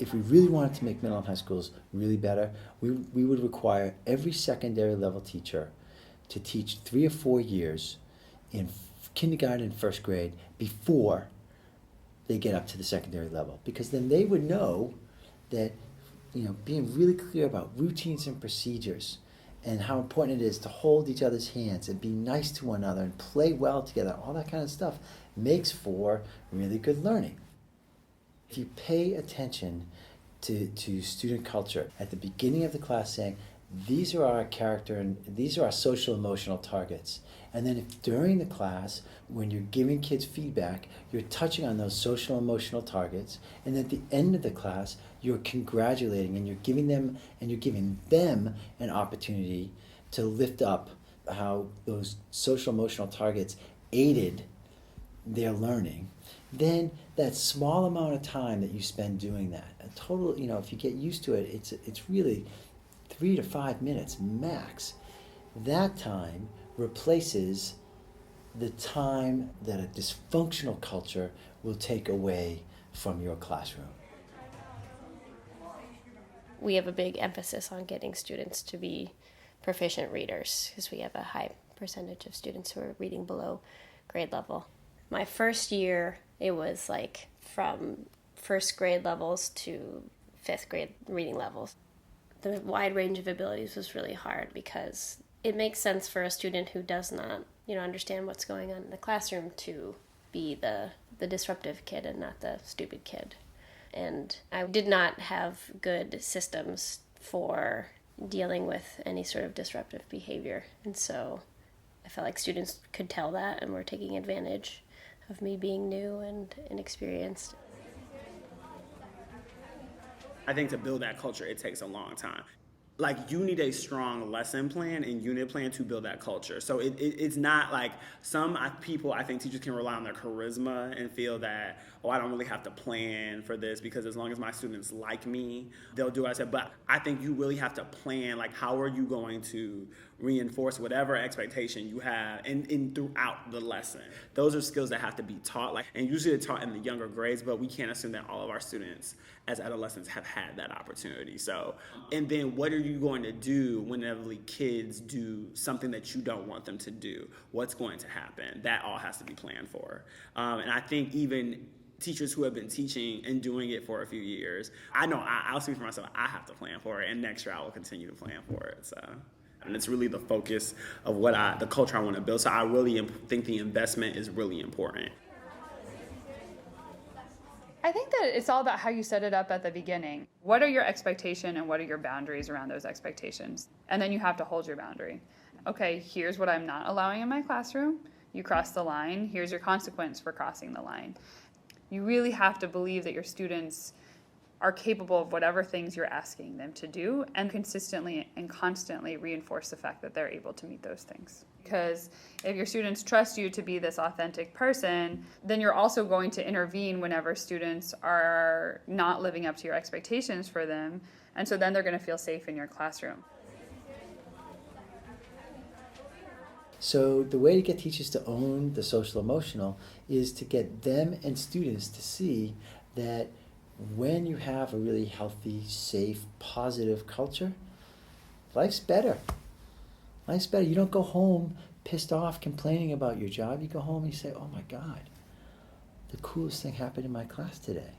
if we really wanted to make middle and high schools really better, we would require every secondary level teacher to teach 3 or 4 years in kindergarten and first grade before they get up to the secondary level, because then they would know that, being really clear about routines and procedures and how important it is to hold each other's hands and be nice to one another and play well together, all that kind of stuff makes for really good learning. If you pay attention to student culture at the beginning of the class, saying, these are our character and these are our social emotional targets. And then if during the class, when you're giving kids feedback, you're touching on those social emotional targets. And at the end of the class, you're congratulating and you're giving them an opportunity to lift up how those social emotional targets aided their learning. Then that small amount of time that you spend doing that, a total, if you get used to it, it's really 3 to 5 minutes max. That time replaces the time that a dysfunctional culture will take away from your classroom. We have a big emphasis on getting students to be proficient readers because we have a high percentage of students who are reading below grade level. My first year, it was like from first grade levels to fifth grade reading levels. The wide range of abilities was really hard because it makes sense for a student who does not, understand what's going on in the classroom to be the disruptive kid and not the stupid kid. And I did not have good systems for dealing with any sort of disruptive behavior. And so I felt like students could tell that and were taking advantage of me being new and inexperienced. I think to build that culture, it takes a long time. Like, you need a strong lesson plan and unit plan to build that culture. So it's not like some people, I think teachers can rely on their charisma and feel that, I don't really have to plan for this because as long as my students like me, they'll do what I said. But I think you really have to plan, like, how are you going to reinforce whatever expectation you have in throughout the lesson. Those are skills that have to be taught, and usually they're taught in the younger grades, but we can't assume that all of our students as adolescents have had that opportunity. So, and then what are you going to do whenever kids do something that you don't want them to do? What's going to happen? That all has to be planned for. And I think even teachers who have been teaching and doing it for a few years, I know I'll speak for myself, I have to plan for it, and next year I will continue to plan for it. So. And it's really the focus of the culture I want to build. So I really think the investment is really important. I think that it's all about how you set it up at the beginning. What are your expectations and what are your boundaries around those expectations? And then you have to hold your boundary. Okay, here's what I'm not allowing in my classroom. You cross the line. Here's your consequence for crossing the line. You really have to believe that your students are capable of whatever things you're asking them to do, and consistently and constantly reinforce the fact that they're able to meet those things. Because if your students trust you to be this authentic person, then you're also going to intervene whenever students are not living up to your expectations for them, and so then they're going to feel safe in your classroom. So the way to get teachers to own the social emotional is to get them and students to see that when you have a really healthy, safe, positive culture, life's better. Life's better. You don't go home pissed off, complaining about your job. You go home and you say, oh my God, the coolest thing happened in my class today.